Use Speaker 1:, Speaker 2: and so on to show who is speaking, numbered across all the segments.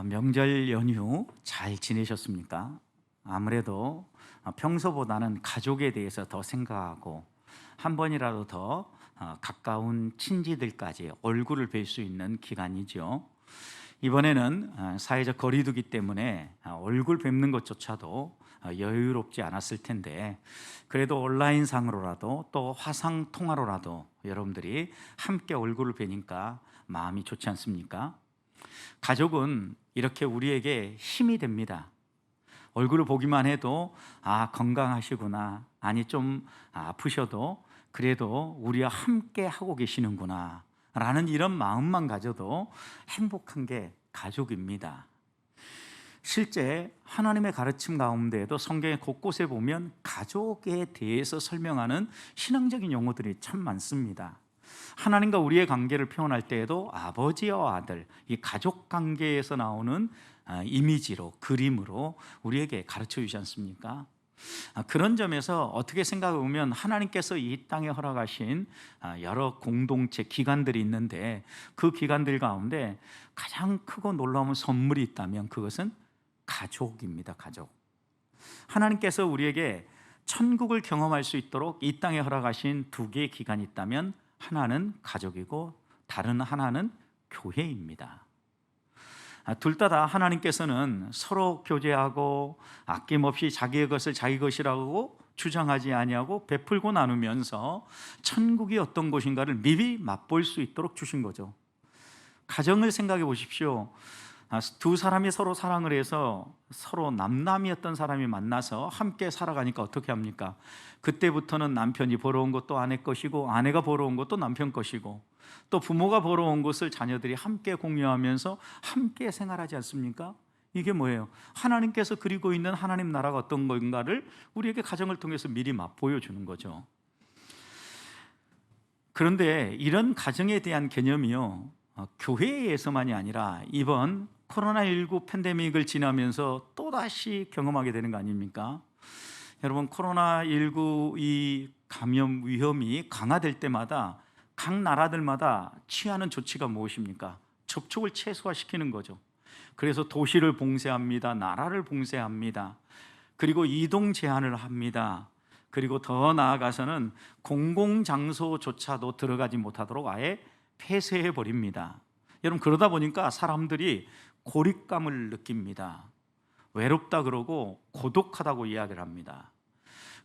Speaker 1: 명절 연휴 잘 지내셨습니까? 아무래도 평소보다는 가족에 대해서 더 생각하고 한 번이라도 더 가까운 친지들까지 얼굴을 뵐 수 있는 기간이죠. 이번에는 사회적 거리두기 때문에 얼굴 뵙는 것조차도 여유롭지 않았을 텐데, 그래도 온라인상으로라도 또 화상 통화로라도 여러분들이 함께 얼굴을 뵈니까 마음이 좋지 않습니까? 가족은 이렇게 우리에게 힘이 됩니다. 얼굴을 보기만 해도 건강하시구나, 아니 좀 아프셔도 그래도 우리와 함께 하고 계시는구나 라는 이런 마음만 가져도 행복한 게 가족입니다. 실제 하나님의 가르침 가운데에도 성경의 곳곳에 보면 가족에 대해서 설명하는 신앙적인 용어들이 참 많습니다. 하나님과 우리의 관계를 표현할 때에도 아버지와 아들, 이 가족 관계에서 나오는 이미지로, 그림으로 우리에게 가르쳐 주지 않습니까? 그런 점에서 어떻게 생각해 보면 하나님께서 이 땅에 허락하신 여러 공동체 기관들이 있는데, 그 기관들 가운데 가장 크고 놀라운 선물이 있다면 그것은 가족입니다. 가족. 하나님께서 우리에게 천국을 경험할 수 있도록 이 땅에 허락하신 두 개의 기관이 있다면 하나는 가족이고 다른 하나는 교회입니다. 둘 다 하나님께서는 서로 교제하고 아낌없이 자기의 것을 자기 것이라고 주장하지 아니하고 베풀고 나누면서 천국이 어떤 곳인가를 미리 맛볼 수 있도록 주신 거죠. 가정을 생각해 보십시오. 두 사람이 서로 사랑을 해서 서로 남남이었던 사람이 만나서 함께 살아가니까 어떻게 합니까? 그때부터는 남편이 벌어온 것도 아내 것이고 아내가 벌어온 것도 남편 것이고 또 부모가 벌어온 것을 자녀들이 함께 공유하면서 함께 생활하지 않습니까? 이게 뭐예요? 하나님께서 그리고 있는 하나님 나라가 어떤 건가를 우리에게 가정을 통해서 미리 맛보여 주는 거죠. 그런데 이런 가정에 대한 개념이요, 교회에서만이 아니라 이번 코로나19 팬데믹을 지나면서 또다시 경험하게 되는 거 아닙니까? 여러분, 코로나19 이 감염 위험이 강화될 때마다 각 나라들마다 취하는 조치가 무엇입니까? 접촉을 최소화시키는 거죠. 그래서 도시를 봉쇄합니다. 나라를 봉쇄합니다. 그리고 이동 제한을 합니다. 그리고 더 나아가서는 공공장소조차도 들어가지 못하도록 아예 폐쇄해 버립니다. 여러분, 그러다 보니까 사람들이 고립감을 느낍니다. 외롭다 그러고 고독하다고 이야기를 합니다.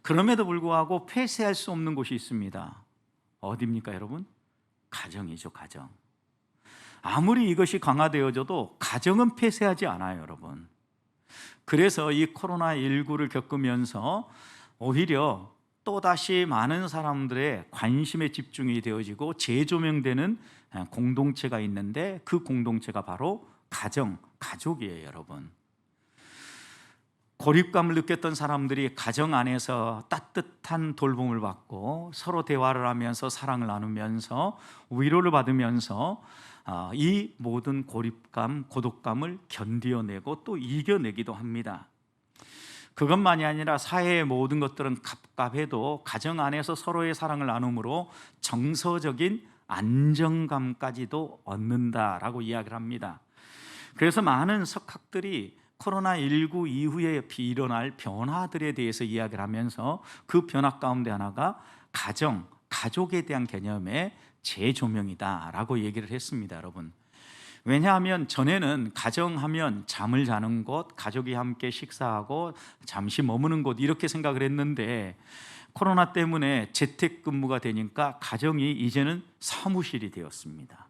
Speaker 1: 그럼에도 불구하고 폐쇄할 수 없는 곳이 있습니다. 어디입니까, 여러분? 가정이죠, 가정. 아무리 이것이 강화되어져도 가정은 폐쇄하지 않아요, 여러분. 그래서 이 코로나19를 겪으면서 오히려 또다시 많은 사람들의 관심에 집중이 되어지고 재조명되는 공동체가 있는데, 그 공동체가 바로 가족이에요, 여러분. 고립감을 느꼈던 사람들이 가정 안에서 따뜻한 돌봄을 받고 서로 대화를 하면서 사랑을 나누면서 위로를 받으면서 이 모든 고립감, 고독감을 견디어내고 또 이겨내기도 합니다. 그것만이 아니라 사회의 모든 것들은 갑갑해도 가정 안에서 서로의 사랑을 나눔으로 정서적인 안정감까지도 얻는다라고 이야기를 합니다. 그래서 많은 석학들이 코로나19 이후에 일어날 변화들에 대해서 이야기를 하면서 그 변화 가운데 하나가 가족에 대한 개념의 재조명이다라고 얘기를 했습니다, 여러분. 왜냐하면 전에는 가정하면 잠을 자는 곳, 가족이 함께 식사하고 잠시 머무는 곳, 이렇게 생각을 했는데 코로나 때문에 재택근무가 되니까 가정이 이제는 사무실이 되었습니다.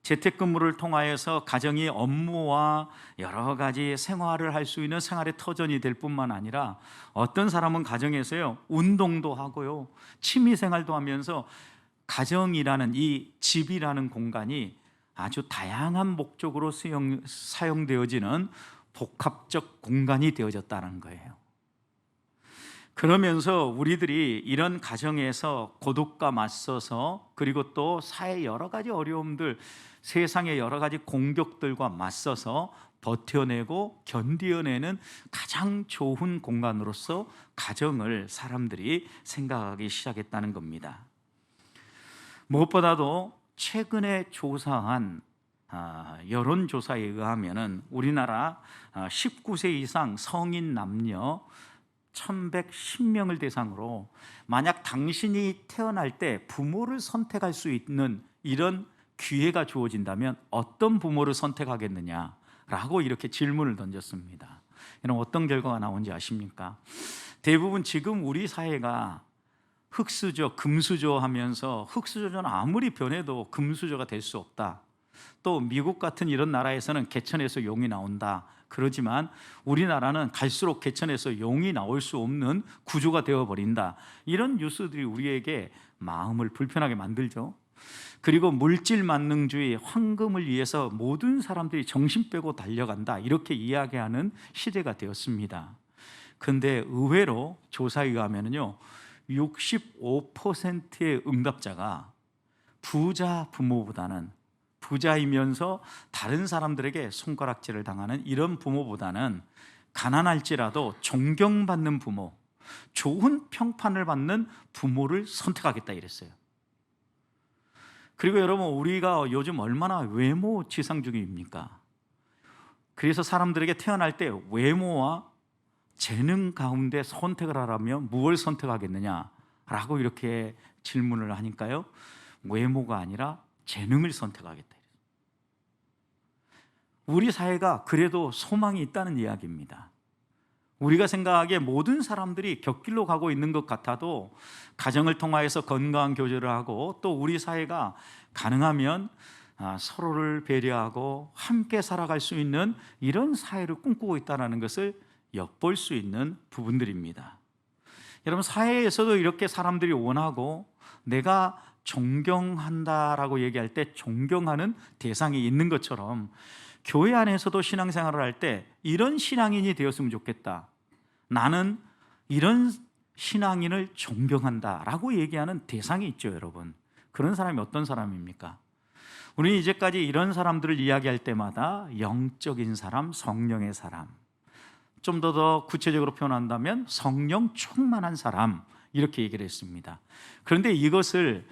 Speaker 1: 재택근무를 통하여서 가정이 업무와 여러 가지 생활을 할 수 있는 생활의 터전이 될 뿐만 아니라 어떤 사람은 가정에서요, 운동도 하고요, 취미생활도 하면서 가정이라는 이 집이라는 공간이 아주 다양한 목적으로 사용되어지는 복합적 공간이 되어졌다는 거예요. 그러면서 우리들이 이런 가정에서 고독과 맞서서, 그리고 또 사회의 여러 가지 어려움들, 세상의 여러 가지 공격들과 맞서서 버텨내고 견디어내는 가장 좋은 공간으로서 가정을 사람들이 생각하기 시작했다는 겁니다. 무엇보다도 최근에 조사한 여론조사에 의하면은 우리나라 19세 이상 성인 남녀 1110명을 대상으로 만약 당신이 태어날 때 부모를 선택할 수 있는 이런 기회가 주어진다면 어떤 부모를 선택하겠느냐라고 이렇게 질문을 던졌습니다. 여러분, 어떤 결과가 나온지 아십니까? 대부분 지금 우리 사회가 흙수저, 금수저 하면서 흙수저는 아무리 변해도 금수저가 될 수 없다. 또 미국 같은 이런 나라에서는 개천에서 용이 나온다. 그러지만 우리나라는 갈수록 개천에서 용이 나올 수 없는 구조가 되어버린다. 이런 뉴스들이 우리에게 마음을 불편하게 만들죠. 그리고 물질 만능주의, 황금을 위해서 모든 사람들이 정신 빼고 달려간다. 이렇게 이야기하는 시대가 되었습니다. 그런데 의외로 조사에 의하면요, 65%의 응답자가 부자 부모보다는, 부자이면서 다른 사람들에게 손가락질을 당하는 이런 부모보다는 가난할지라도 존경받는 부모, 좋은 평판을 받는 부모를 선택하겠다 이랬어요. 그리고 여러분, 우리가 요즘 얼마나 외모 지상주의입니까? 그래서 사람들에게 태어날 때 외모와 재능 가운데 선택을 하라면 무엇을 선택하겠느냐라고 이렇게 질문을 하니까요, 외모가 아니라 재능을 선택하겠다. 우리 사회가 그래도 소망이 있다는 이야기입니다. 우리가 생각하기에 모든 사람들이 곁길로 가고 있는 것 같아도 가정을 통하여서 건강한 교제를 하고 또 우리 사회가 가능하면 서로를 배려하고 함께 살아갈 수 있는 이런 사회를 꿈꾸고 있다는 것을 엿볼 수 있는 부분들입니다. 여러분, 사회에서도 이렇게 사람들이 원하고 내가 존경한다라고 얘기할 때 존경하는 대상이 있는 것처럼 교회 안에서도 신앙생활을 할 때 이런 신앙인이 되었으면 좋겠다, 나는 이런 신앙인을 존경한다라고 얘기하는 대상이 있죠. 여러분, 그런 사람이 어떤 사람입니까? 우리는 이제까지 이런 사람들을 이야기할 때마다 영적인 사람, 성령의 사람, 좀 더 구체적으로 표현한다면 성령 충만한 사람, 이렇게 얘기를 했습니다. 그런데 이것을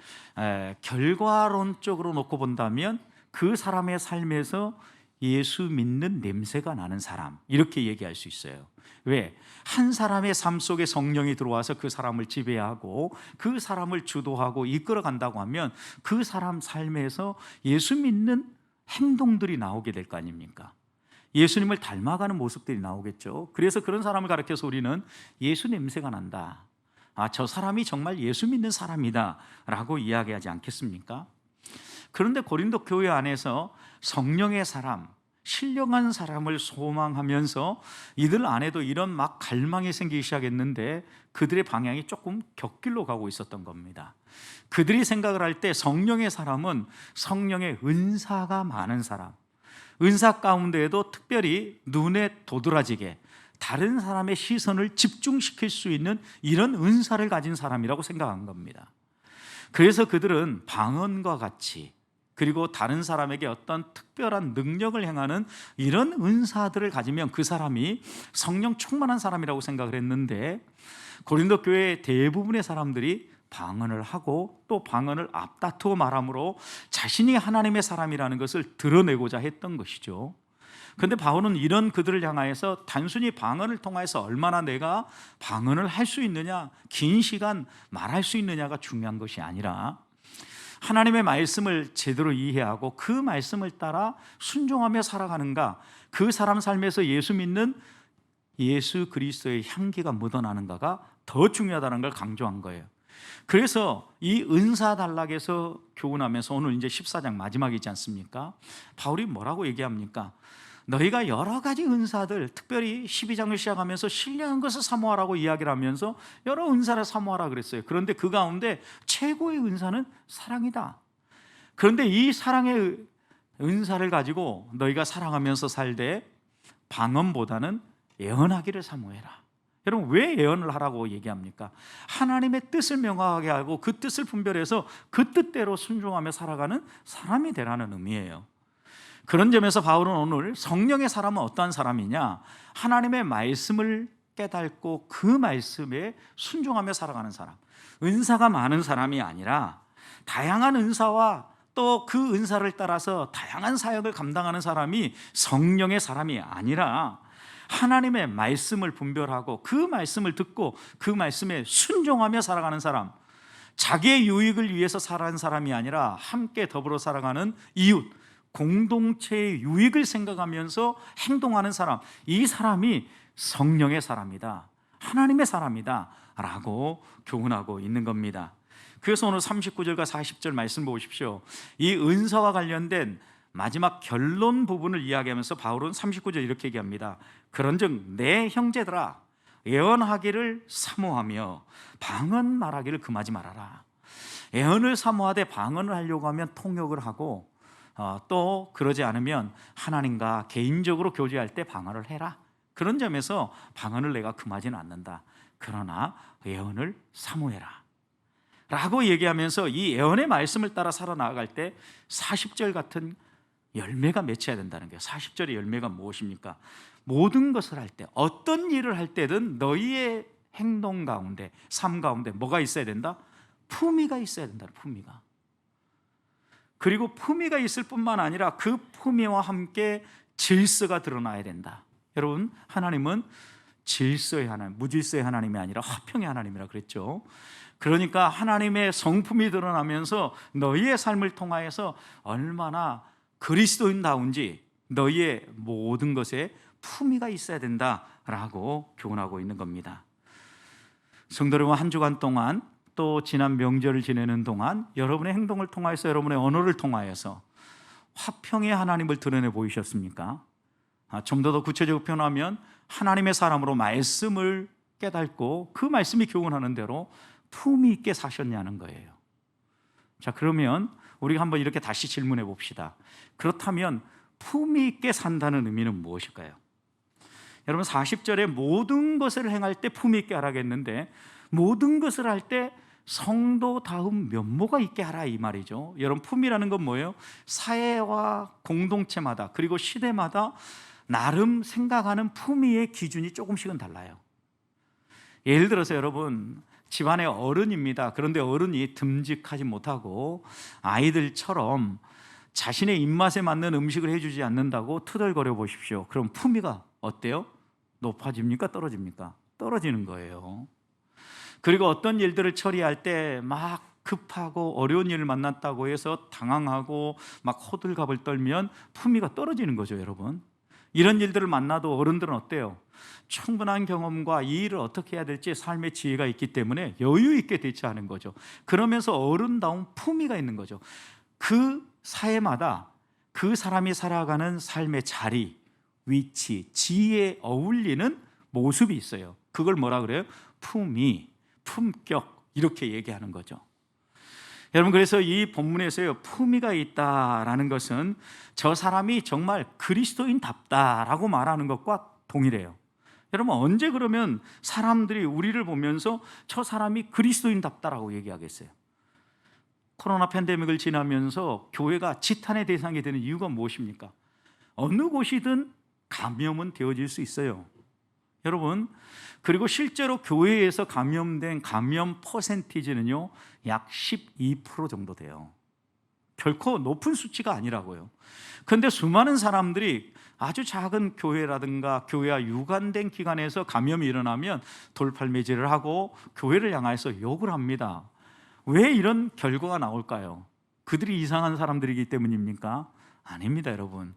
Speaker 1: 결과론적으로 놓고 본다면 그 사람의 삶에서 예수 믿는 냄새가 나는 사람, 이렇게 얘기할 수 있어요. 왜? 한 사람의 삶 속에 성령이 들어와서 그 사람을 지배하고 그 사람을 주도하고 이끌어 간다고 하면 그 사람 삶에서 예수 믿는 행동들이 나오게 될 거 아닙니까? 예수님을 닮아가는 모습들이 나오겠죠. 그래서 그런 사람을 가리켜서 우리는 예수 냄새가 난다, 저 사람이 정말 예수 믿는 사람이다 라고 이야기하지 않겠습니까? 그런데 고린도 교회 안에서 성령의 사람, 신령한 사람을 소망하면서 이들 안에도 이런 막 갈망이 생기기 시작했는데 그들의 방향이 조금 곁길로 가고 있었던 겁니다. 그들이 생각을 할 때 성령의 사람은 성령의 은사가 많은 사람, 은사 가운데에도 특별히 눈에 도드라지게 다른 사람의 시선을 집중시킬 수 있는 이런 은사를 가진 사람이라고 생각한 겁니다. 그래서 그들은 방언과 같이, 그리고 다른 사람에게 어떤 특별한 능력을 행하는 이런 은사들을 가지면 그 사람이 성령 충만한 사람이라고 생각을 했는데, 고린도 교회 대부분의 사람들이 방언을 하고 또 방언을 앞다투어 말함으로 자신이 하나님의 사람이라는 것을 드러내고자 했던 것이죠. 그런데 바울은 이런 그들을 향하여서 단순히 방언을 통해서 얼마나 내가 방언을 할 수 있느냐, 긴 시간 말할 수 있느냐가 중요한 것이 아니라 하나님의 말씀을 제대로 이해하고 그 말씀을 따라 순종하며 살아가는가, 그 사람 삶에서 예수 믿는 예수 그리스도의 향기가 묻어나는가가 더 중요하다는 걸 강조한 거예요. 그래서 이 은사 단락에서 교훈하면서 오늘 이제 14장 마지막이지 않습니까? 바울이 뭐라고 얘기합니까? 너희가 여러 가지 은사들, 특별히 12장을 시작하면서 신령한 것을 사모하라고 이야기를 하면서 여러 은사를 사모하라 그랬어요. 그런데 그 가운데 최고의 은사는 사랑이다. 그런데 이 사랑의 은사를 가지고 너희가 사랑하면서 살되 방언보다는 예언하기를 사모해라. 여러분, 왜 예언을 하라고 얘기합니까? 하나님의 뜻을 명확하게 알고 그 뜻을 분별해서 그 뜻대로 순종하며 살아가는 사람이 되라는 의미예요. 그런 점에서 바울은 오늘 성령의 사람은 어떠한 사람이냐, 하나님의 말씀을 깨닫고 그 말씀에 순종하며 살아가는 사람, 은사가 많은 사람이 아니라 다양한 은사와 또 그 은사를 따라서 다양한 사역을 감당하는 사람이 성령의 사람이 아니라 하나님의 말씀을 분별하고 그 말씀을 듣고 그 말씀에 순종하며 살아가는 사람, 자기의 유익을 위해서 살아가는 사람이 아니라 함께 더불어 살아가는 이웃, 공동체의 유익을 생각하면서 행동하는 사람, 이 사람이 성령의 사람이다, 하나님의 사람이다 라고 교훈하고 있는 겁니다. 그래서 오늘 39절과 40절 말씀 보십시오. 이 은사와 관련된 마지막 결론 부분을 이야기하면서 바울은 39절 이렇게 얘기합니다. 그런즉 내 형제들아, 예언하기를 사모하며 방언 말하기를 금하지 말아라. 예언을 사모하되 방언을 하려고 하면 통역을 하고, 또 그러지 않으면 하나님과 개인적으로 교제할 때 방언을 해라. 그런 점에서 방언을 내가 금하지는 않는다. 그러나 예언을 사모해라 라고 얘기하면서 이 예언의 말씀을 따라 살아나갈 때 40절 같은 열매가 맺혀야 된다는 거예요. 40절의 열매가 무엇입니까? 모든 것을 할 때, 어떤 일을 할 때든 너희의 행동 가운데, 삶 가운데 뭐가 있어야 된다? 품위가 있어야 된다. 품위가. 그리고 품위가 있을 뿐만 아니라 그 품위와 함께 질서가 드러나야 된다. 여러분, 하나님은 질서의 하나님, 무질서의 하나님이 아니라 화평의 하나님이라 그랬죠. 그러니까 하나님의 성품이 드러나면서 너희의 삶을 통하여서 얼마나 그리스도인다운지 너희의 모든 것에 품위가 있어야 된다라고 교훈하고 있는 겁니다. 성도 여러분, 한 주간 동안 또 지난 명절을 지내는 동안 여러분의 행동을 통하여서, 여러분의 언어를 통하여서 화평의 하나님을 드러내 보이셨습니까? 좀 더 구체적으로 표현하면 하나님의 사람으로 말씀을 깨닫고 그 말씀이 교훈하는 대로 품위 있게 사셨냐는 거예요. 자, 그러면 우리가 한번 이렇게 다시 질문해 봅시다. 그렇다면 품위 있게 산다는 의미는 무엇일까요? 여러분, 40절에 모든 것을 행할 때 품위 있게 하라겠는데, 모든 것을 할 때 성도다움 면모가 있게 하라 이 말이죠. 여러분, 품위라는 건 뭐예요? 사회와 공동체마다, 그리고 시대마다 나름 생각하는 품위의 기준이 조금씩은 달라요. 예를 들어서 여러분, 집안의 어른입니다. 그런데 어른이 듬직하지 못하고 아이들처럼 자신의 입맛에 맞는 음식을 해주지 않는다고 투덜거려 보십시오. 그럼 품위가 어때요? 높아집니까? 떨어집니까? 떨어지는 거예요. 그리고 어떤 일들을 처리할 때 막 급하고 어려운 일을 만났다고 해서 당황하고 막 호들갑을 떨면 품위가 떨어지는 거죠, 여러분. 이런 일들을 만나도 어른들은 어때요? 충분한 경험과 이 일을 어떻게 해야 될지 삶의 지혜가 있기 때문에 여유 있게 대처하는 거죠. 그러면서 어른다운 품위가 있는 거죠. 그 사회마다 그 사람이 살아가는 삶의 자리, 위치, 지혜에 어울리는 모습이 있어요. 그걸 뭐라 그래요? 품위, 품격, 이렇게 얘기하는 거죠. 여러분, 그래서 이 본문에서요, 품위가 있다라는 것은 저 사람이 정말 그리스도인답다라고 말하는 것과 동일해요. 여러분, 언제 그러면 사람들이 우리를 보면서 저 사람이 그리스도인답다라고 얘기하겠어요? 코로나 팬데믹을 지나면서 교회가 지탄의 대상이 되는 이유가 무엇입니까? 어느 곳이든 감염은 되어질 수 있어요, 여러분. 그리고 실제로 교회에서 감염된 감염 퍼센티지는요, 약 12% 정도 돼요. 결코 높은 수치가 아니라고요. 그런데 수많은 사람들이 아주 작은 교회라든가 교회와 유관된 기관에서 감염이 일어나면 돌팔매질을 하고 교회를 향해서 욕을 합니다. 왜 이런 결과가 나올까요? 그들이 이상한 사람들이기 때문입니까? 아닙니다, 여러분.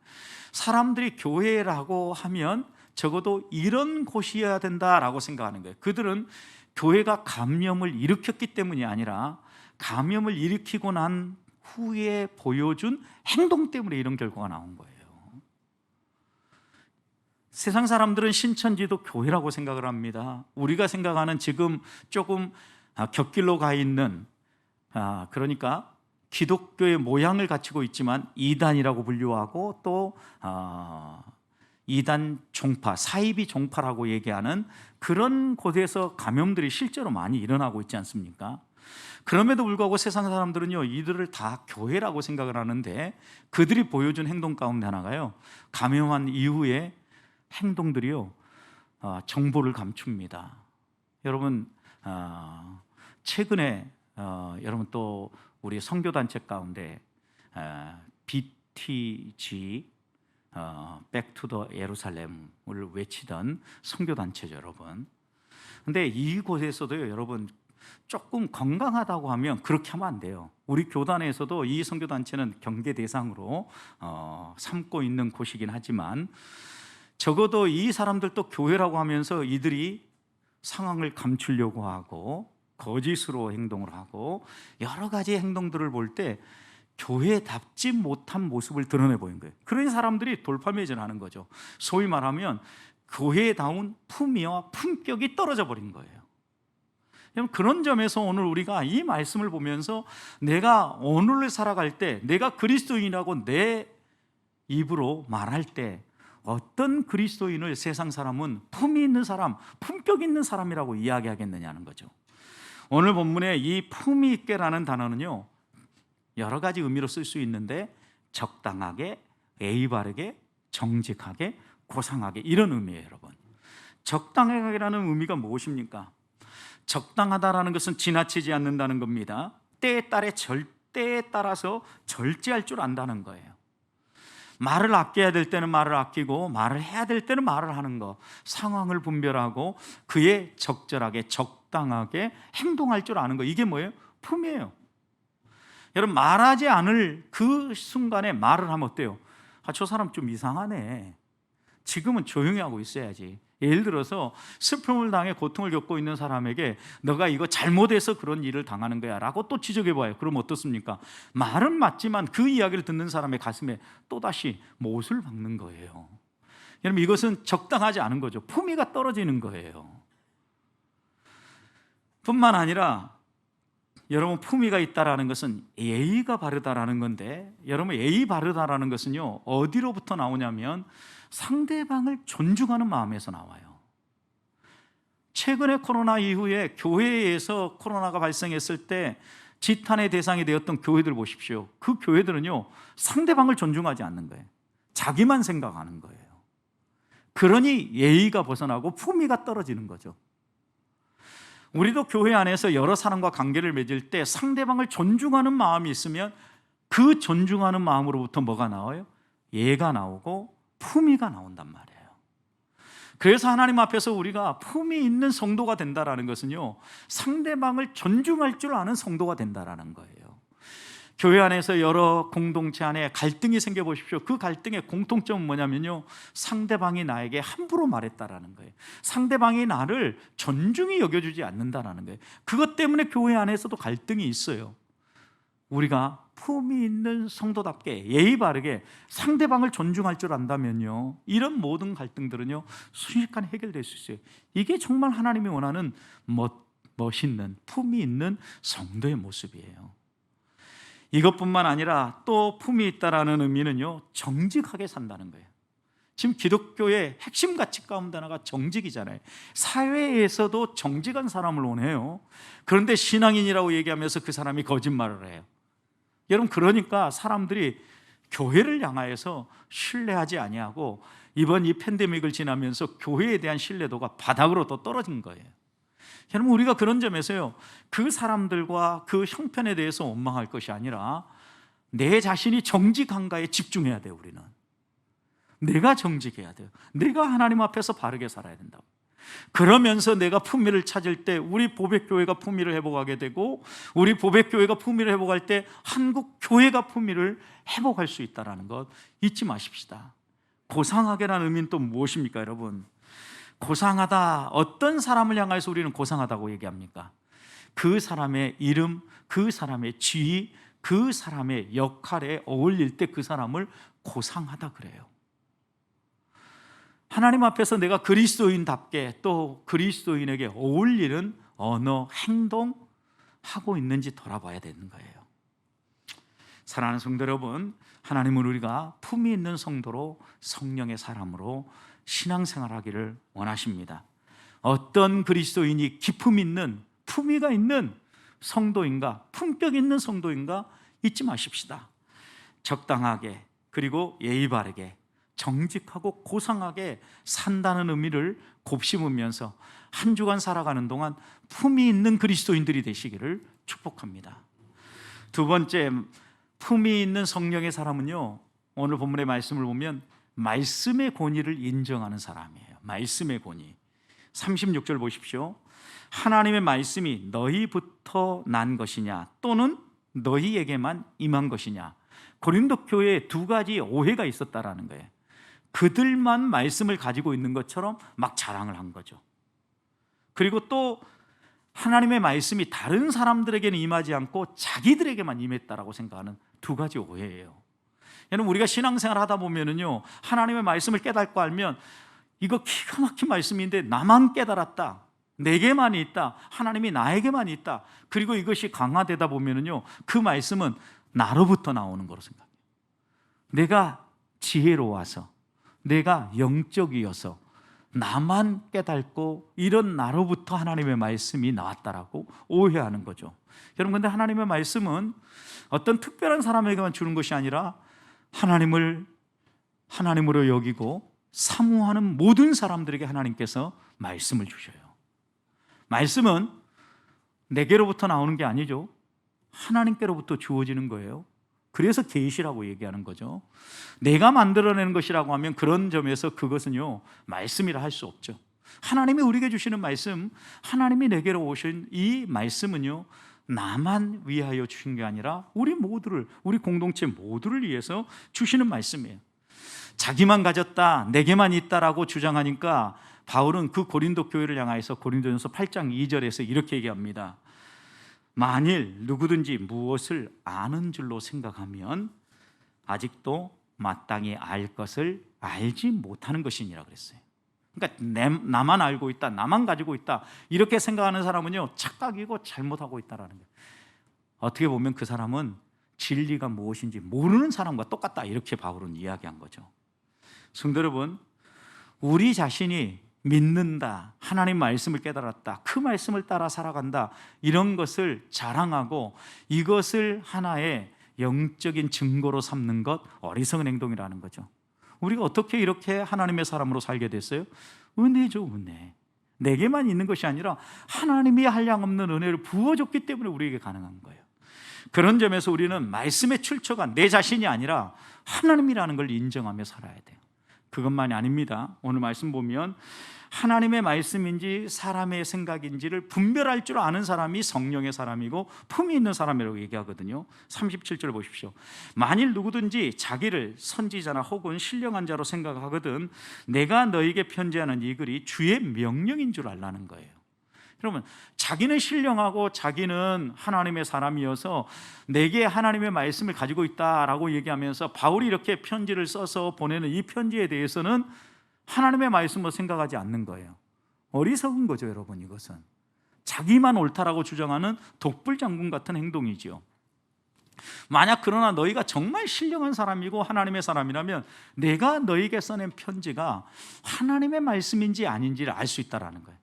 Speaker 1: 사람들이 교회라고 하면 적어도 이런 곳이어야 된다라고 생각하는 거예요. 그들은 교회가 감염을 일으켰기 때문이 아니라 감염을 일으키고 난 후에 보여준 행동 때문에 이런 결과가 나온 거예요. 세상 사람들은 신천지도 교회라고 생각을 합니다. 우리가 생각하는 지금 조금 곁길로 가 있는, 그러니까 기독교의 모양을 갖추고 있지만 이단이라고 분류하고 또 이단 종파, 사이비 종파라고 얘기하는 그런 곳에서 감염들이 실제로 많이 일어나고 있지 않습니까? 그럼에도 불구하고 세상 사람들은요, 이들을 다 교회라고 생각을 하는데 그들이 보여준 행동 가운데 하나가요, 감염한 이후에 행동들이요, 정보를 감춥니다. 여러분, 최근에 여러분 또 우리 선교단체 가운데 BTG 백투더 예루살렘을 외치던 선교단체죠, 여러분. 근데 이곳에서도요, 여러분, 조금 건강하다고 하면 그렇게 하면 안 돼요. 우리 교단에서도 이 선교단체는 경계 대상으로 삼고 있는 곳이긴 하지만, 적어도 이 사람들도 교회라고 하면서 이들이 상황을 감추려고 하고 거짓으로 행동을 하고 여러 가지 행동들을 볼 때 교회답지 못한 모습을 드러내 보인 거예요. 그런 사람들이 돌파매진하는 거죠. 소위 말하면 교회다운 품위와 품격이 떨어져 버린 거예요. 그런 점에서 오늘 우리가 이 말씀을 보면서 내가 오늘을 살아갈 때, 내가 그리스도인이라고 내 입으로 말할 때 어떤 그리스도인을 세상 사람은 품위 있는 사람, 품격 있는 사람이라고 이야기하겠느냐는 거죠. 오늘 본문에 이 품위 있게라는 단어는요, 여러 가지 의미로 쓸 수 있는데 적당하게, 예의 바르게, 정직하게, 고상하게, 이런 의미예요, 여러분. 적당하게라는 의미가 무엇입니까? 적당하다라는 것은 지나치지 않는다는 겁니다. 때에 따라서 절제할 줄 안다는 거예요. 말을 아껴야 될 때는 말을 아끼고 말을 해야 될 때는 말을 하는 거, 상황을 분별하고 그에 적절하게 적당하게 행동할 줄 아는 거, 이게 뭐예요? 품이에요. 여러분, 말하지 않을 그 순간에 말을 하면 어때요? 저 사람 좀 이상하네, 지금은 조용히 하고 있어야지. 예를 들어서 슬픔을 당해 고통을 겪고 있는 사람에게 너가 이거 잘못해서 그런 일을 당하는 거야 라고 또 지적해봐요. 그럼 어떻습니까? 말은 맞지만 그 이야기를 듣는 사람의 가슴에 또다시 못을 박는 거예요. 여러분, 이것은 적당하지 않은 거죠. 품위가 떨어지는 거예요. 뿐만 아니라 여러분, 품위가 있다라는 것은 예의가 바르다라는 건데, 여러분, 예의 바르다라는 것은요, 어디로부터 나오냐면 상대방을 존중하는 마음에서 나와요. 최근에 코로나 이후에 교회에서 코로나가 발생했을 때 지탄의 대상이 되었던 교회들 보십시오. 그 교회들은요, 상대방을 존중하지 않는 거예요. 자기만 생각하는 거예요. 그러니 예의가 벗어나고 품위가 떨어지는 거죠. 우리도 교회 안에서 여러 사람과 관계를 맺을 때 상대방을 존중하는 마음이 있으면 그 존중하는 마음으로부터 뭐가 나와요? 예가 나오고 품위가 나온단 말이에요. 그래서 하나님 앞에서 우리가 품위 있는 성도가 된다라는 것은요, 상대방을 존중할 줄 아는 성도가 된다라는 거예요. 교회 안에서 여러 공동체 안에 갈등이 생겨 보십시오. 그 갈등의 공통점은 뭐냐면요, 상대방이 나에게 함부로 말했다라는 거예요. 상대방이 나를 존중히 여겨주지 않는다라는 거예요. 그것 때문에 교회 안에서도 갈등이 있어요. 우리가 품위 있는 성도답게 예의 바르게 상대방을 존중할 줄 안다면요, 이런 모든 갈등들은요, 순식간에 해결될 수 있어요. 이게 정말 하나님이 원하는 멋있는 품위 있는 성도의 모습이에요. 이것뿐만 아니라 또 품이 있다라는 의미는요, 정직하게 산다는 거예요. 지금 기독교의 핵심 가치 가운데 하나가 정직이잖아요. 사회에서도 정직한 사람을 원해요. 그런데 신앙인이라고 얘기하면서 그 사람이 거짓말을 해요. 여러분, 그러니까 사람들이 교회를 향하여서 신뢰하지 아니하고 이번 이 팬데믹을 지나면서 교회에 대한 신뢰도가 바닥으로 또 떨어진 거예요. 여러분, 우리가 그런 점에서요, 그 사람들과 그 형편에 대해서 원망할 것이 아니라 내 자신이 정직한가에 집중해야 돼요. 우리는 내가 정직해야 돼요. 내가 하나님 앞에서 바르게 살아야 된다고. 그러면서 내가 품위를 찾을 때 우리 보배교회가 품위를 회복하게 되고, 우리 보배교회가 품위를 회복할 때 한국 교회가 품위를 회복할 수 있다는 것 잊지 마십시다. 고상하게라는 의미는 또 무엇입니까, 여러분? 고상하다, 어떤 사람을 향해서 우리는 고상하다고 얘기합니까? 그 사람의 이름, 그 사람의 지위, 그 사람의 역할에 어울릴 때 그 사람을 고상하다 그래요. 하나님 앞에서 내가 그리스도인답게 또 그리스도인에게 어울리는 언어, 행동 하고 있는지 돌아봐야 되는 거예요. 사랑하는 성도 여러분, 하나님은 우리가 품위 있는 성도로, 성령의 사람으로 신앙생활하기를 원하십니다. 어떤 그리스도인이 기품 있는, 품위가 있는 성도인가, 품격 있는 성도인가 잊지 마십시다. 적당하게, 그리고 예의 바르게, 정직하고 고상하게 산다는 의미를 곱씹으면서 한 주간 살아가는 동안 품위 있는 그리스도인들이 되시기를 축복합니다. 두 번째, 품이 있는 성령의 사람은요, 오늘 본문의 말씀을 보면 말씀의 권위를 인정하는 사람이에요. 말씀의 권위. 36절 보십시오. 하나님의 말씀이 너희부터 난 것이냐 또는 너희에게만 임한 것이냐. 고린도 교회에 두 가지 오해가 있었다라는 거예요. 그들만 말씀을 가지고 있는 것처럼 막 자랑을 한 거죠. 그리고 또 하나님의 말씀이 다른 사람들에게는 임하지 않고 자기들에게만 임했다라고 생각하는 두 가지 오해예요. 여러분, 우리가 신앙생활 하다 보면은요, 하나님의 말씀을 깨닫고 알면 이거 기가 막힌 말씀인데 나만 깨달았다, 내게만 있다, 하나님이 나에게만 있다, 그리고 이것이 강화되다 보면은요, 그 말씀은 나로부터 나오는 거로 생각해요. 내가 지혜로워서, 내가 영적이어서 나만 깨닫고 이런 나로부터 하나님의 말씀이 나왔다라고 오해하는 거죠. 여러분, 근데 하나님의 말씀은 어떤 특별한 사람에게만 주는 것이 아니라 하나님으로 여기고 사모하는 모든 사람들에게 하나님께서 말씀을 주셔요. 말씀은 내게로부터 나오는 게 아니죠. 하나님께로부터 주어지는 거예요. 그래서 계시라고 얘기하는 거죠. 내가 만들어내는 것이라고 하면 그런 점에서 그것은요, 말씀이라 할 수 없죠. 하나님이 우리에게 주시는 말씀, 하나님이 내게로 오신 이 말씀은요, 나만 위하여 주신 게 아니라 우리 모두를, 우리 공동체 모두를 위해서 주시는 말씀이에요. 자기만 가졌다, 내게만 있다라고 주장하니까 바울은 그 고린도 교회를 향하여서 고린도전서 8장 2절에서 이렇게 얘기합니다. 만일 누구든지 무엇을 아는 줄로 생각하면 아직도 마땅히 알 것을 알지 못하는 것이니라 그랬어요. 그러니까 나만 알고 있다, 나만 가지고 있다, 이렇게 생각하는 사람은요, 착각이고 잘못하고 있다라는 거예요. 어떻게 보면 그 사람은 진리가 무엇인지 모르는 사람과 똑같다, 이렇게 바울은 이야기한 거죠. 성도 여러분, 우리 자신이 믿는다, 하나님 말씀을 깨달았다, 그 말씀을 따라 살아간다, 이런 것을 자랑하고 이것을 하나의 영적인 증거로 삼는 것, 어리석은 행동이라는 거죠. 우리가 어떻게 이렇게 하나님의 사람으로 살게 됐어요? 은혜죠, 은혜. 내게만 있는 것이 아니라 하나님이 한량없는 은혜를 부어줬기 때문에 우리에게 가능한 거예요. 그런 점에서 우리는 말씀의 출처가 내 자신이 아니라 하나님이라는 걸 인정하며 살아야 돼요. 그것만이 아닙니다. 오늘 말씀 보면 하나님의 말씀인지 사람의 생각인지를 분별할 줄 아는 사람이 성령의 사람이고 품이 있는 사람이라고 얘기하거든요. 37절 보십시오. 만일 누구든지 자기를 선지자나 혹은 신령한 자로 생각하거든 내가 너에게 편지하는 이 글이 주의 명령인 줄 알라는 거예요. 여러분, 자기는 신령하고 자기는 하나님의 사람이어서 내게 하나님의 말씀을 가지고 있다라고 얘기하면서 바울이 이렇게 편지를 써서 보내는 이 편지에 대해서는 하나님의 말씀으로 생각하지 않는 거예요. 어리석은 거죠, 여러분. 이것은 자기만 옳다라고 주장하는 독불장군 같은 행동이지요. 만약 그러나 너희가 정말 신령한 사람이고 하나님의 사람이라면 내가 너희에게 써낸 편지가 하나님의 말씀인지 아닌지를 알 수 있다라는 거예요.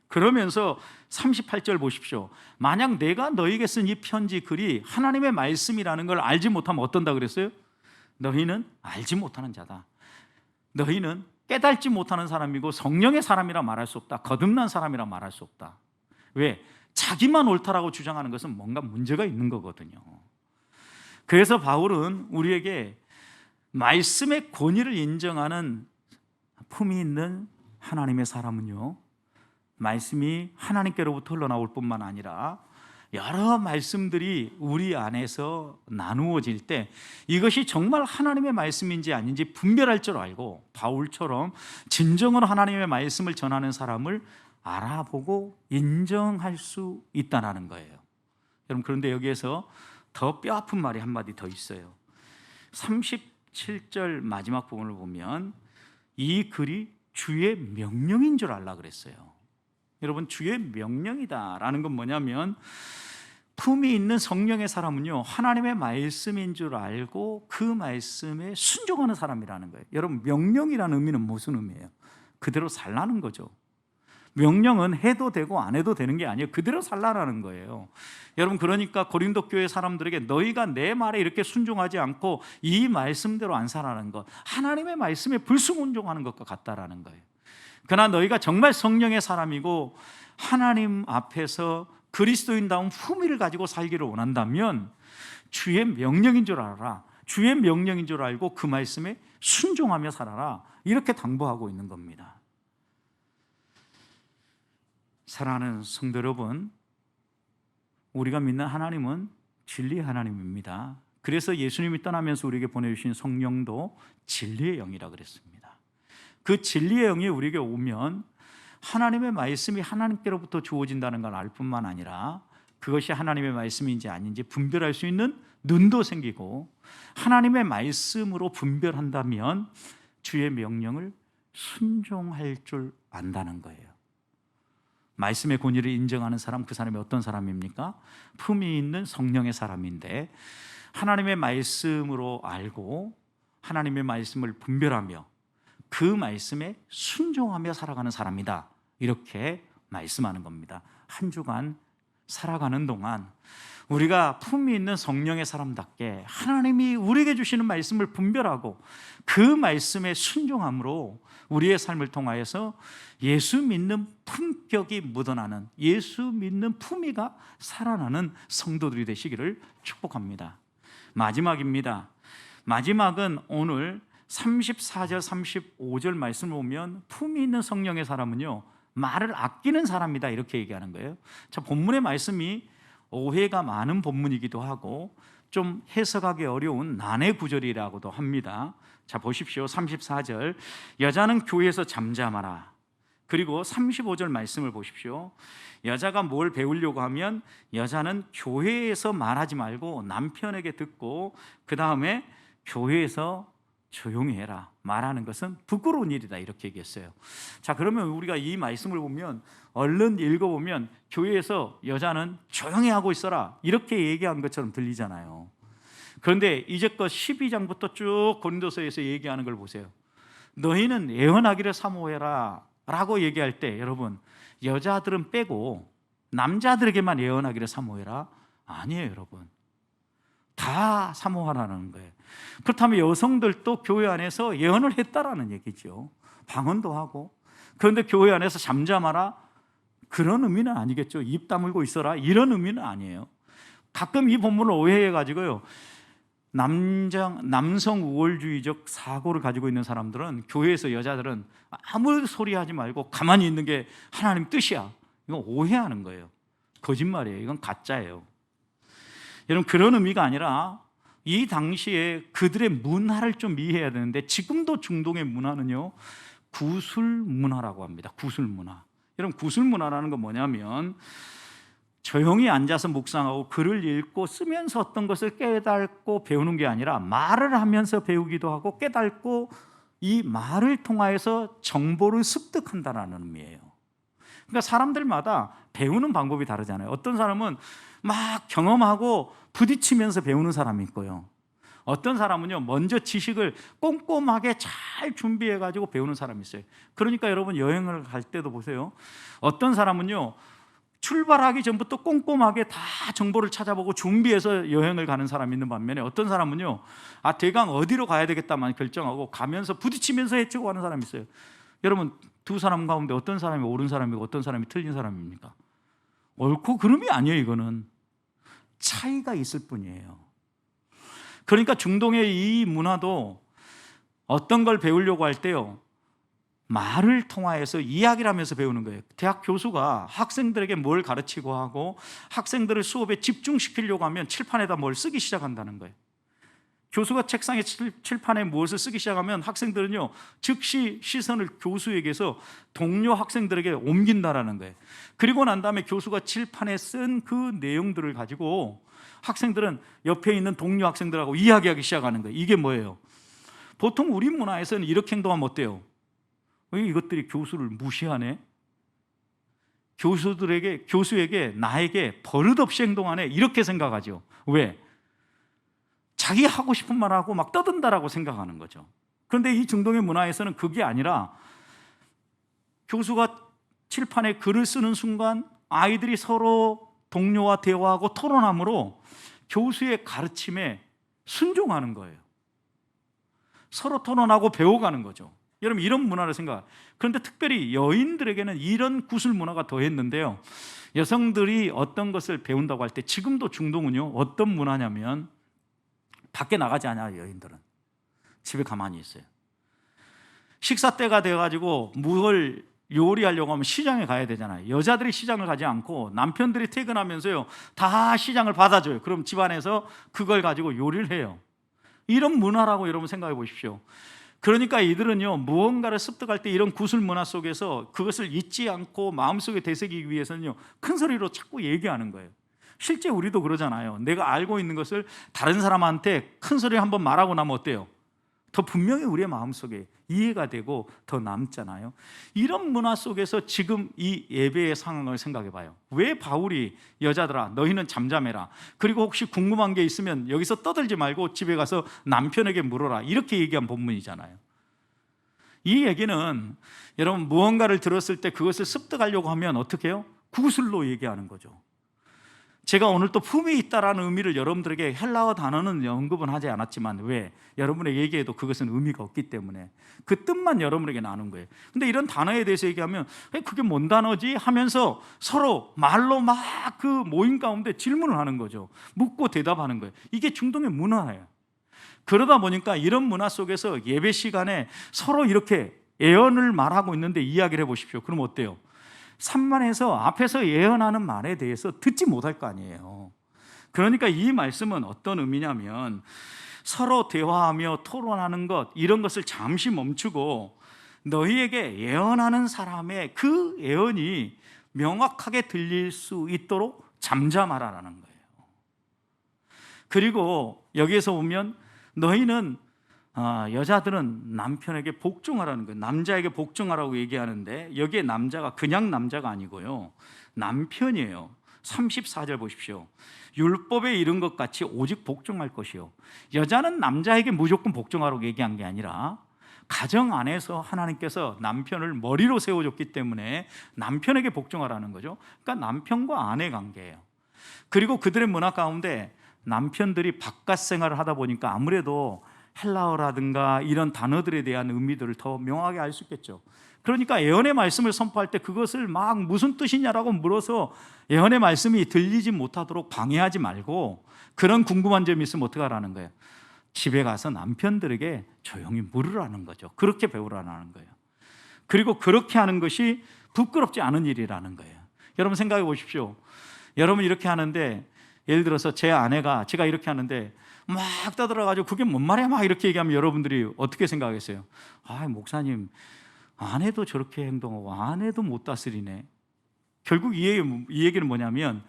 Speaker 1: 그러면서 38절 보십시오. 만약 내가 너희에게 쓴 이 편지 글이 하나님의 말씀이라는 걸 알지 못하면 어떤다 그랬어요? 너희는 알지 못하는 자다. 너희는 깨닫지 못하는 사람이고 성령의 사람이라 말할 수 없다. 거듭난 사람이라 말할 수 없다. 왜? 자기만 옳다라고 주장하는 것은 뭔가 문제가 있는 거거든요. 그래서 바울은 우리에게 말씀의 권위를 인정하는 품이 있는 하나님의 사람은요, 말씀이 하나님께로부터 흘러나올 뿐만 아니라 여러 말씀들이 우리 안에서 나누어질 때 이것이 정말 하나님의 말씀인지 아닌지 분별할 줄 알고 바울처럼 진정으로 하나님의 말씀을 전하는 사람을 알아보고 인정할 수 있다는 거예요. 여러분, 그런데 여기에서 더 뼈아픈 말이 한마디 더 있어요. 37절 마지막 부분을 보면 이 글이 주의 명령인 줄 알라 그랬어요. 여러분, 주의 명령이다라는 건 뭐냐면 품이 있는 성령의 사람은요, 하나님의 말씀인 줄 알고 그 말씀에 순종하는 사람이라는 거예요. 여러분, 명령이라는 의미는 무슨 의미예요? 그대로 살라는 거죠. 명령은 해도 되고 안 해도 되는 게 아니에요. 그대로 살라라는 거예요. 여러분, 그러니까 고린도 교회 사람들에게 너희가 내 말에 이렇게 순종하지 않고 이 말씀대로 안 살아라는 것, 하나님의 말씀에 불순종하는 것과 같다라는 거예요. 그러나 너희가 정말 성령의 사람이고 하나님 앞에서 그리스도인다운 품위를 가지고 살기를 원한다면 주의 명령인 줄 알아라. 주의 명령인 줄 알고 그 말씀에 순종하며 살아라. 이렇게 당부하고 있는 겁니다. 사랑하는 성도 여러분, 우리가 믿는 하나님은 진리의 하나님입니다. 그래서 예수님이 떠나면서 우리에게 보내주신 성령도 진리의 영이라 그랬습니다. 그 진리의 영이 우리에게 오면 하나님의 말씀이 하나님께로부터 주어진다는 걸 알 뿐만 아니라 그것이 하나님의 말씀인지 아닌지 분별할 수 있는 눈도 생기고, 하나님의 말씀으로 분별한다면 주의 명령을 순종할 줄 안다는 거예요. 말씀의 권위를 인정하는 사람, 그 사람이 어떤 사람입니까? 품위 있는 성령의 사람인데, 하나님의 말씀으로 알고 하나님의 말씀을 분별하며 그 말씀에 순종하며 살아가는 사람이다, 이렇게 말씀하는 겁니다. 한 주간 살아가는 동안 우리가 품위 있는 성령의 사람답게 하나님이 우리에게 주시는 말씀을 분별하고 그 말씀에 순종함으로 우리의 삶을 통하여서 예수 믿는 품격이 묻어나는, 예수 믿는 품위가 살아나는 성도들이 되시기를 축복합니다. 마지막입니다. 마지막은 오늘 34절 35절 말씀을 보면 품위 있는 성령의 사람은요, 말을 아끼는 사람이다, 이렇게 얘기하는 거예요. 자, 본문의 말씀이 오해가 많은 본문이기도 하고 좀 해석하기 어려운 난해 구절이라고도 합니다. 자, 보십시오. 34절, 여자는 교회에서 잠잠하라. 그리고 35절 말씀을 보십시오. 여자가 뭘 배우려고 하면 여자는 교회에서 말하지 말고 남편에게 듣고 그 다음에 교회에서 조용히 해라. 말하는 것은 부끄러운 일이다, 이렇게 얘기했어요. 자, 그러면 우리가 이 말씀을 보면, 얼른 읽어보면 교회에서 여자는 조용히 하고 있어라, 이렇게 얘기한 것처럼 들리잖아요. 그런데 이제껏 12장부터 쭉 고린도서에서 얘기하는 걸 보세요. 너희는 예언하기를 사모해라 라고 얘기할 때, 여러분, 여자들은 빼고 남자들에게만 예언하기를 사모해라? 아니에요, 여러분. 다 사모하라는 거예요. 그렇다면 여성들도 교회 안에서 예언을 했다라는 얘기죠. 방언도 하고. 그런데 교회 안에서 잠잠하라? 그런 의미는 아니겠죠. 입 다물고 있어라? 이런 의미는 아니에요. 가끔 이 본문을 오해해가지고요, 남성 우월주의적 사고를 가지고 있는 사람들은 교회에서 여자들은 아무 소리 하지 말고 가만히 있는 게 하나님 뜻이야, 이건 오해하는 거예요. 거짓말이에요. 이건 가짜예요. 여러분, 그런 의미가 아니라 이 당시에 그들의 문화를 좀 이해해야 되는데, 지금도 중동의 문화는요, 구술 문화라고 합니다. 구술 문화. 여러분, 구술 문화라는 건 뭐냐면 조용히 앉아서 묵상하고 글을 읽고 쓰면서 어떤 것을 깨닫고 배우는 게 아니라 말을 하면서 배우기도 하고 깨닫고 이 말을 통하여서 정보를 습득한다는 의미예요. 그러니까 사람들마다 배우는 방법이 다르잖아요. 어떤 사람은 막 경험하고 부딪히면서 배우는 사람이 있고요, 어떤 사람은요, 먼저 지식을 꼼꼼하게 잘 준비해가지고 배우는 사람이 있어요. 그러니까 여러분, 여행을 갈 때도 보세요. 어떤 사람은요, 출발하기 전부터 꼼꼼하게 다 정보를 찾아보고 준비해서 여행을 가는 사람이 있는 반면에, 어떤 사람은요, 대강 어디로 가야 되겠다만 결정하고 가면서 부딪히면서 헤치고 가는 사람이 있어요. 여러분, 두 사람 가운데 어떤 사람이 옳은 사람이고 어떤 사람이 틀린 사람입니까? 옳고 그름이 아니에요. 이거는 차이가 있을 뿐이에요. 그러니까 중동의 이 문화도 어떤 걸 배우려고 할 때요, 말을 통하여서 이야기를 하면서 배우는 거예요. 대학 교수가 학생들에게 뭘 가르치고 하고 학생들을 수업에 집중시키려고 하면 칠판에다 뭘 쓰기 시작한다는 거예요. 교수가 책상에 칠판에 무엇을 쓰기 시작하면 학생들은요, 즉시 시선을 교수에게서 동료 학생들에게 옮긴다라는 거예요. 그리고 난 다음에 교수가 칠판에 쓴 그 내용들을 가지고 학생들은 옆에 있는 동료 학생들하고 이야기하기 시작하는 거예요. 이게 뭐예요? 보통 우리 문화에서는 이렇게 행동하면 어때요? 이것들이 교수를 무시하네? 교수에게 나에게 버릇없이 행동하네? 이렇게 생각하죠. 왜? 자기 하고 싶은 말하고 막 떠든다라고 생각하는 거죠. 그런데 이 중동의 문화에서는 그게 아니라 교수가 칠판에 글을 쓰는 순간 아이들이 서로 동료와 대화하고 토론함으로 교수의 가르침에 순종하는 거예요. 서로 토론하고 배워가는 거죠. 여러분 이런 문화를 생각. 그런데 특별히 여인들에게는 이런 구슬 문화가 더했는데요. 여성들이 어떤 것을 배운다고 할 때 지금도 중동은요 어떤 문화냐면 밖에 나가지 않아요. 여인들은 집에 가만히 있어요. 식사 때가 돼가지고 뭘 요리하려고 하면 시장에 가야 되잖아요. 여자들이 시장을 가지 않고 남편들이 퇴근하면서요 다 시장을 받아줘요. 그럼 집안에서 그걸 가지고 요리를 해요. 이런 문화라고 여러분 생각해 보십시오. 그러니까 이들은요 무언가를 습득할 때 이런 구슬 문화 속에서 그것을 잊지 않고 마음속에 되새기기 위해서는요 큰 소리로 자꾸 얘기하는 거예요. 실제 우리도 그러잖아요. 내가 알고 있는 것을 다른 사람한테 큰 소리로 한번 말하고 나면 어때요? 더 분명히 우리의 마음속에 이해가 되고 더 남잖아요. 이런 문화 속에서 지금 이 예배의 상황을 생각해 봐요. 왜 바울이 여자들아 너희는 잠잠해라, 그리고 혹시 궁금한 게 있으면 여기서 떠들지 말고 집에 가서 남편에게 물어라, 이렇게 얘기한 본문이잖아요. 이 얘기는 여러분 무언가를 들었을 때 그것을 습득하려고 하면 어떻게 해요? 구슬로 얘기하는 거죠. 제가 오늘 또 품이 있다라는 의미를 여러분들에게 헬라어 단어는 언급은 하지 않았지만 왜? 여러분의 얘기에도 그것은 의미가 없기 때문에 그 뜻만 여러분에게 나눈 거예요. 근데 이런 단어에 대해서 얘기하면 그게 뭔 단어지? 하면서 서로 말로 막 그 모임 가운데 질문을 하는 거죠. 묻고 대답하는 거예요. 이게 중동의 문화예요. 그러다 보니까 이런 문화 속에서 예배 시간에 서로 이렇게 예언을 말하고 있는데 이야기를 해보십시오. 그럼 어때요? 산만해서 앞에서 예언하는 말에 대해서 듣지 못할 거 아니에요. 그러니까 이 말씀은 어떤 의미냐면 서로 대화하며 토론하는 것, 이런 것을 잠시 멈추고 너희에게 예언하는 사람의 그 예언이 명확하게 들릴 수 있도록 잠잠하라라는 거예요. 그리고 여기에서 보면 너희는 여자들은 남편에게 복종하라는 거예요. 남자에게 복종하라고 얘기하는데 여기에 남자가 그냥 남자가 아니고요 남편이에요. 34절 보십시오. 율법에 이른 것 같이 오직 복종할 것이요. 여자는 남자에게 무조건 복종하라고 얘기한 게 아니라 가정 안에서 하나님께서 남편을 머리로 세워줬기 때문에 남편에게 복종하라는 거죠. 그러니까 남편과 아내 관계예요. 그리고 그들의 문화 가운데 남편들이 바깥 생활을 하다 보니까 아무래도 헬라어라든가 이런 단어들에 대한 의미들을 더 명확하게 알 수 있겠죠. 그러니까 예언의 말씀을 선포할 때 그것을 막 무슨 뜻이냐라고 물어서 예언의 말씀이 들리지 못하도록 방해하지 말고 그런 궁금한 점이 있으면 어떻게 하라는 거예요? 집에 가서 남편들에게 조용히 물으라는 거죠. 그렇게 배우라는 거예요. 그리고 그렇게 하는 것이 부끄럽지 않은 일이라는 거예요. 여러분 생각해 보십시오. 여러분 이렇게 하는데 예를 들어서 제 아내가 제가 이렇게 하는데 막 떠들어가지고 그게 뭔 말이야 막 이렇게 얘기하면 여러분들이 어떻게 생각하겠어요? 아 목사님 아내도 저렇게 행동하고 아내도 못 다스리네. 결국 이 얘기는 뭐냐면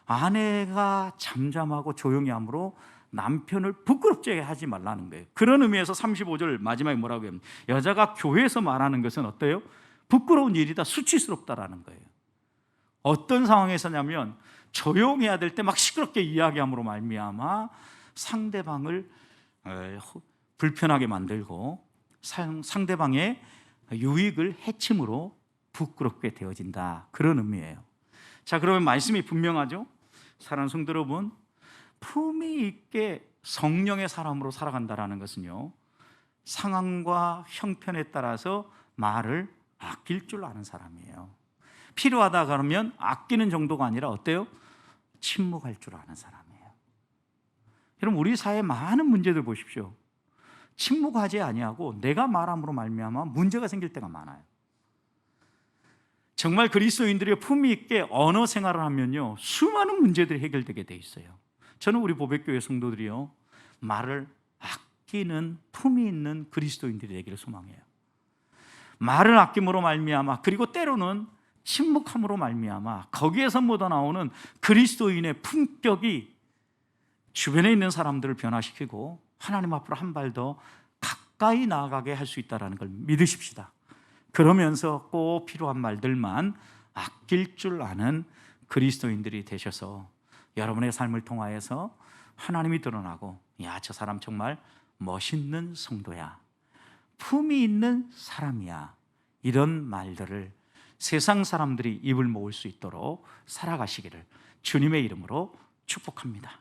Speaker 1: 아내가 잠잠하고 조용히 함으로 남편을 부끄럽게 하지 말라는 거예요. 그런 의미에서 35절 마지막에 뭐라고 해요? 여자가 교회에서 말하는 것은 어때요? 부끄러운 일이다, 수치스럽다라는 거예요. 어떤 상황에서냐면 조용해야 될 때 막 시끄럽게 이야기함으로 말미암아 상대방을 불편하게 만들고 상대방의 유익을 해침으로 부끄럽게 되어진다, 그런 의미예요. 자, 그러면 말씀이 분명하죠? 사랑하는 성도 여러분, 품위 있게 성령의 사람으로 살아간다는 것은요 상황과 형편에 따라서 말을 아낄 줄 아는 사람이에요. 필요하다 그러면 아끼는 정도가 아니라 어때요? 침묵할 줄 아는 사람이에요. 여러분 우리 사회 많은 문제들 보십시오. 침묵하지 아니하고 내가 말함으로 말미암아 문제가 생길 때가 많아요. 정말 그리스도인들이 품위 있게 언어 생활을 하면요 수많은 문제들이 해결되게 돼 있어요. 저는 우리 보백교회 성도들이요 말을 아끼는 품위 있는 그리스도인들이 되기를 소망해요. 말을 아낌으로 말미암아 그리고 때로는 침묵함으로 말미암아 거기에서 묻어나오는 그리스도인의 품격이 주변에 있는 사람들을 변화시키고 하나님 앞으로 한 발 더 가까이 나아가게 할 수 있다는 걸 믿으십시다. 그러면서 꼭 필요한 말들만 아낄 줄 아는 그리스도인들이 되셔서 여러분의 삶을 통하여서 하나님이 드러나고 야, 저 사람 정말 멋있는 성도야, 품이 있는 사람이야, 이런 말들을 세상 사람들이 입을 모을 수 있도록 살아가시기를 주님의 이름으로 축복합니다.